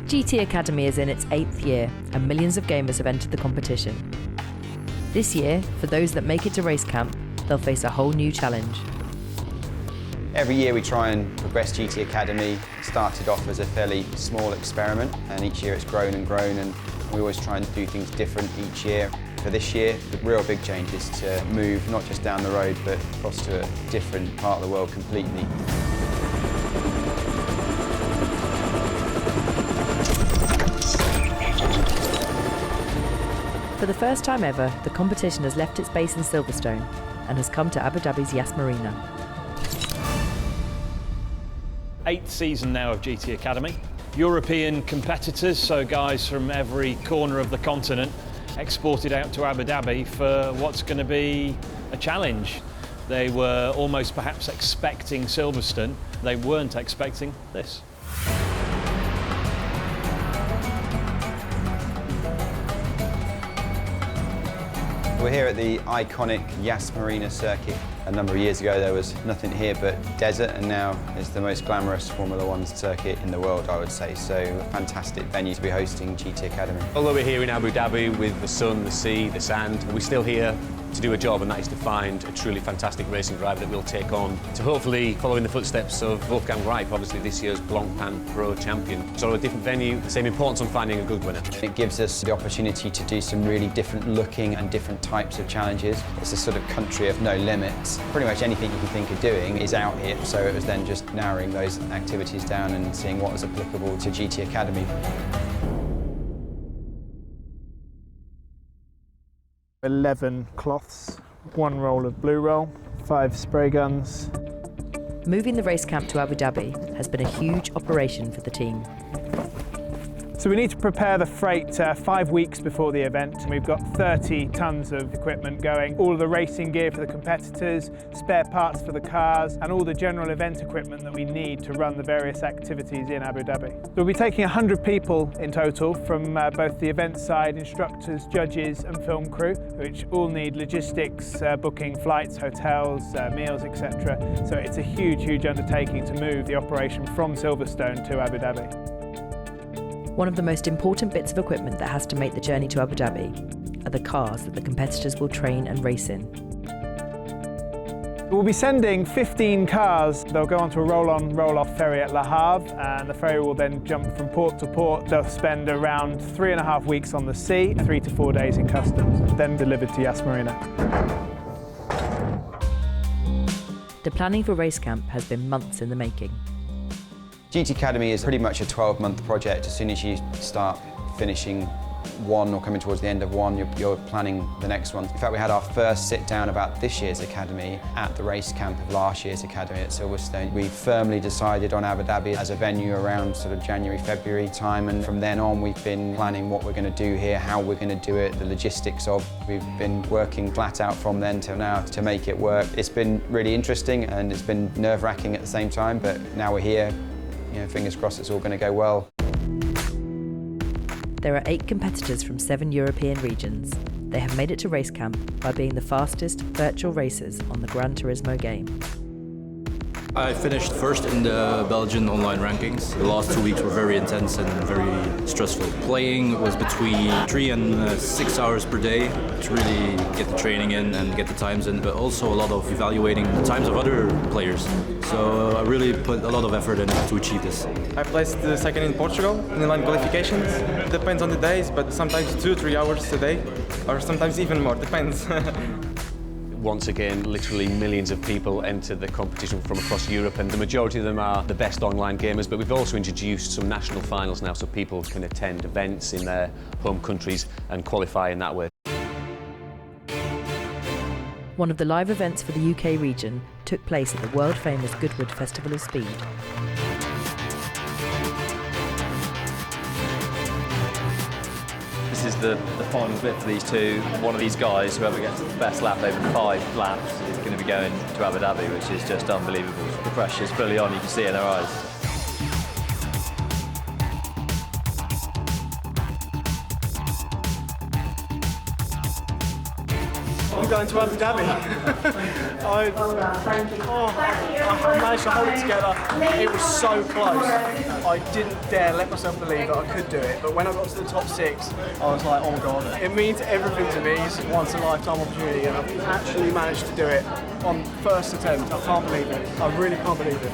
GT Academy is in its 8th year and millions of gamers have entered the competition. This year, for those that make it to Racecamp, they'll face a whole new challenge. Every year we try and progress GT Academy. It started off as a fairly small experiment and each year it's grown and grown, and we always try and do things different each year. For this year, the real big change is to move not just down the road but across to a different part of the world completely. For the first time ever, the competition has left its base in Silverstone and has come to Abu Dhabi's Yas Marina. 8th season now of GT Academy. European competitors, so guys from every corner of the continent, exported out to Abu Dhabi for what's going to be a challenge. They were almost perhaps expecting Silverstone. They weren't expecting this. We're here at the iconic Yas Marina circuit. A number of years ago there was nothing here but desert, and now it's the most glamorous Formula One circuit in the world, I would say. So a fantastic venue to be hosting GT Academy. Although we're here in Abu Dhabi with the sun, the sea, the sand, we're still here to do a job, and that is to find a truly fantastic racing driver that we'll take on to hopefully follow in the footsteps of Wolfgang Reif, obviously this year's Blancpain Pro champion. So a different venue, the same importance on finding a good winner. It gives us the opportunity to do some really different looking and different types of challenges. It's a sort of country of no limits. Pretty much anything you can think of doing is out here, so it was then just narrowing those activities down and seeing what was applicable to GT Academy. 11 cloths, 1 roll of blue roll, 5 spray guns. Moving the Racecamp to Abu Dhabi has been a huge operation for the team. So we need to prepare the freight 5 weeks before the event. We've got 30 tons of equipment going, all of the racing gear for the competitors, spare parts for the cars, and all the general event equipment that we need to run the various activities in Abu Dhabi. So we'll be taking 100 people in total from both the event side, instructors, judges and film crew, which all need logistics, booking flights, hotels, meals, etc. So it's a huge, huge undertaking to move the operation from Silverstone to Abu Dhabi. One of the most important bits of equipment that has to make the journey to Abu Dhabi are the cars that the competitors will train and race in. We'll be sending 15 cars. They'll go onto a roll-on, roll-off ferry at Le Havre, and the ferry will then jump from port to port. They'll spend around 3.5 weeks on the sea, 3 to 4 days in customs, then delivered to Yas Marina. The planning for Racecamp has been months in the making. GT Academy is pretty much a 12-month project. As soon as you start finishing one or coming towards the end of one, you're planning the next one. In fact, we had our first sit down about this year's Academy at the Racecamp of last year's Academy at Silverstone. We firmly decided on Abu Dhabi as a venue around sort of January, February time, and from then on we've been planning what we're going to do here, how we're going to do it, the logistics of. We've been working flat out from then till now to make it work. It's been really interesting and it's been nerve-wracking at the same time, but now we're here. You know, fingers crossed it's all going to go well. There are 8 competitors from 7 European regions. They have made it to Racecamp by being the fastest virtual racers on the Gran Turismo game. I finished first in the Belgian online rankings. The last 2 weeks were very intense and very stressful. Playing was between 3 and 6 hours per day to really get the training in and get the times in, but also a lot of evaluating the times of other players. So I really put a lot of effort in to achieve this. I placed second in Portugal in the line qualifications. It depends on the days, but sometimes 2-3 hours a day, or sometimes even more, depends. Once again, literally millions of people enter the competition from across Europe, and the majority of them are the best online gamers, but we've also introduced some national finals now so people can attend events in their home countries and qualify in that way. One of the live events for the UK region took place at the world-famous Goodwood Festival of Speed. This is the final bit for these two. One of these guys, whoever gets the best lap over 5 laps, is going to be going to Abu Dhabi, which is just unbelievable. The pressure's fully on, you can see it in their eyes. I'm going to Abu Dhabi. I managed to hold it together. It was so close. I didn't dare let myself believe that I could do it, but when I got to the top 6, I was like, oh my god. It means everything to me. It's a once-in-a-lifetime opportunity, and I've actually managed to do it on first attempt. I can't believe it. I really can't believe it.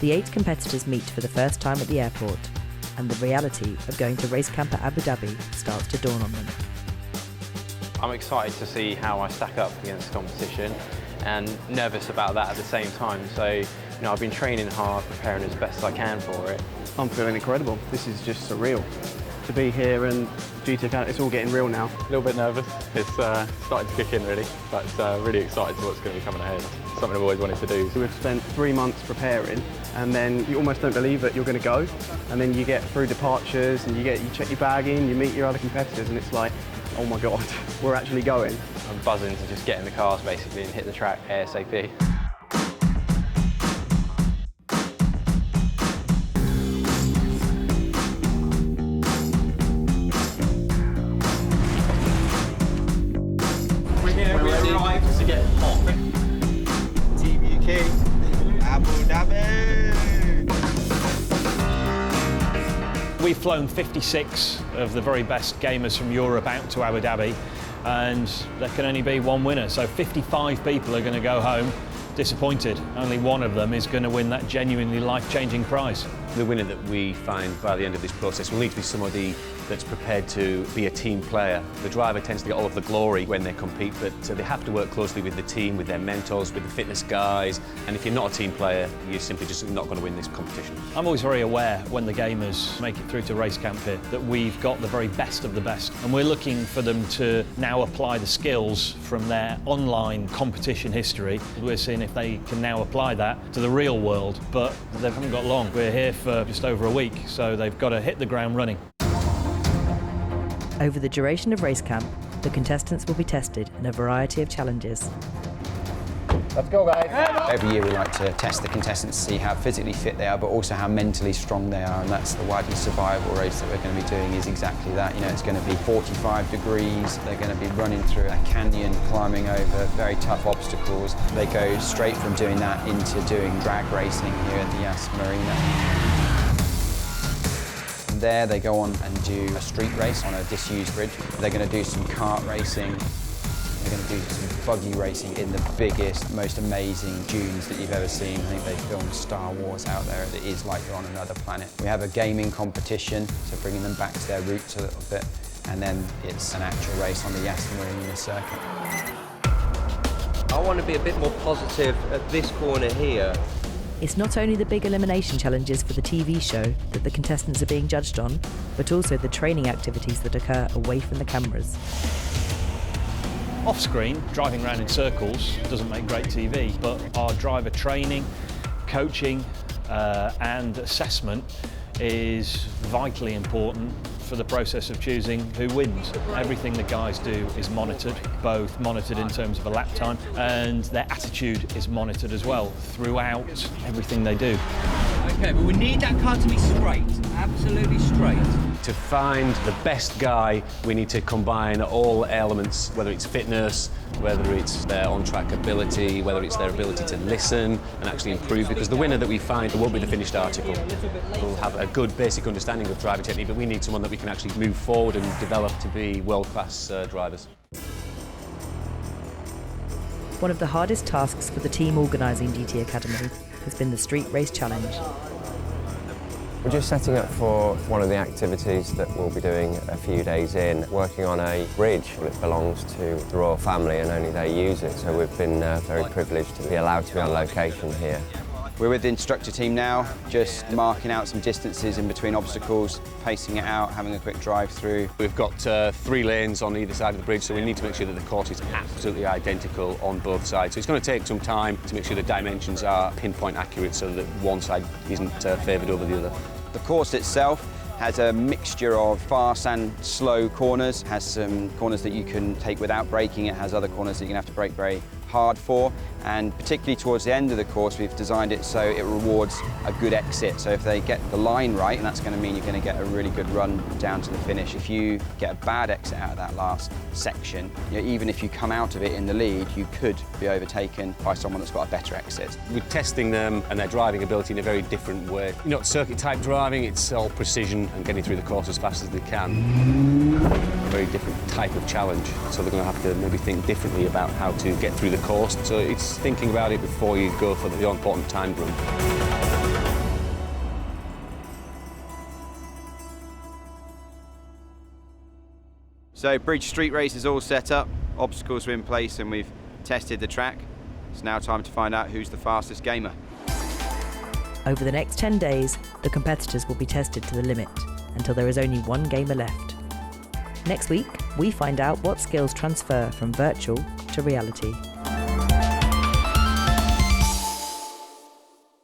The 8 competitors meet for the first time at the airport, and the reality of going to race camp at Abu Dhabi starts to dawn on them. I'm excited to see how I stack up against the competition and nervous about that at the same time. So, I've been training hard, preparing as best as I can for it. I'm feeling incredible. This is just surreal. To be here and GT Academy, it's all getting real now. A little bit nervous. It's starting to kick in really, but really excited to what's going to be coming ahead. Something I've always wanted to do. We've spent 3 months preparing, and then you almost don't believe that you're going to go, and then you get through departures, and you check your bag in, you meet your other competitors, and it's like, oh my god, we're actually going. I'm buzzing to just get in the cars basically and hit the track ASAP. We're ready to get hot. Team UK, Abu Dhabi. We've flown 56 of the very best gamers from Europe out to Abu Dhabi, and there can only be one winner. So 55 people are going to go home disappointed. Only one of them is going to win that genuinely life-changing prize. The winner that we find by the end of this process will need to be somebody that's prepared to be a team player. The driver tends to get all of the glory when they compete, but they have to work closely with the team, with their mentors, with the fitness guys, and if you're not a team player, you're simply just not going to win this competition. I'm always very aware when the gamers make it through to race camp here that we've got the very best of the best, and we're looking for them to now apply the skills from their online competition history. We're seeing if they can now apply that to the real world, but they haven't got long. We're here for just over a week, so they've got to hit the ground running. Over the duration of race camp, the contestants will be tested in a variety of challenges. Let's go, guys. Every year we like to test the contestants to see how physically fit they are, but also how mentally strong they are, and that's the Wadi survival race that we're going to be doing is exactly that. It's going to be 45 degrees, they're going to be running through a canyon, climbing over very tough obstacles. They go straight from doing that into doing drag racing here at the Yas Marina. From there they go on and do a street race on a disused bridge. They're going to do some kart racing. They're going to do some buggy racing in the biggest, most amazing dunes that you've ever seen. I think they filmed Star Wars out there. It is like you're on another planet. We have a gaming competition, so bringing them back to their roots a little bit, and then it's an actual race on the Yas Marina circuit. I want to be a bit more positive at this corner here. It's not only the big elimination challenges for the TV show that the contestants are being judged on, but also the training activities that occur away from the cameras. Off-screen, driving around in circles doesn't make great TV, but our driver training, coaching and assessment is vitally important for the process of choosing who wins. Everything the guys do is monitored, both monitored in terms of a lap time, and their attitude is monitored as well throughout everything they do. Okay, but we need that car to be straight, absolutely straight. To find the best guy, we need to combine all elements, whether it's fitness, whether it's their on-track ability, whether it's their ability to listen and actually improve, because the winner that we find won't be the finished article. We'll have a good basic understanding of driving technique, but we need someone that we can actually move forward and develop to be world-class drivers. One of the hardest tasks for the team organising GT Academy has been the Street Race Challenge. We're just setting up for one of the activities that we'll be doing a few days in, working on a bridge that belongs to the royal family and only they use it, so we've been very privileged to be allowed to be on location here. We're with the instructor team now, just marking out some distances in between obstacles, pacing it out, having a quick drive through. We've got 3 lanes on either side of the bridge, so we need to make sure that the course is absolutely identical on both sides. So it's going to take some time to make sure the dimensions are pinpoint accurate so that one side isn't favoured over the other. The course itself has a mixture of fast and slow corners, has some corners that you can take without braking, it has other corners that you're going to have to brake very hard for, and particularly towards the end of the course we've designed it so it rewards a good exit. So if they get the line right, and that's going to mean you're going to get a really good run down to the finish. If you get a bad exit out of that last section, even if you come out of it in the lead, you could be overtaken by someone that's got a better exit. We're testing them and their driving ability in a very different way. Not circuit type driving, it's all precision and getting through the course as fast as they can. A very different type of challenge, so they're going to have to maybe think differently about how to get through the course. So it's thinking about it before you go for the all-important time run. So bridge street race is all set up, obstacles are in place, and we've tested the track. It's now time to find out who's the fastest gamer. Over the next 10 days, the competitors will be tested to the limit until there is only one gamer left. Next week, we find out what skills transfer from virtual to reality.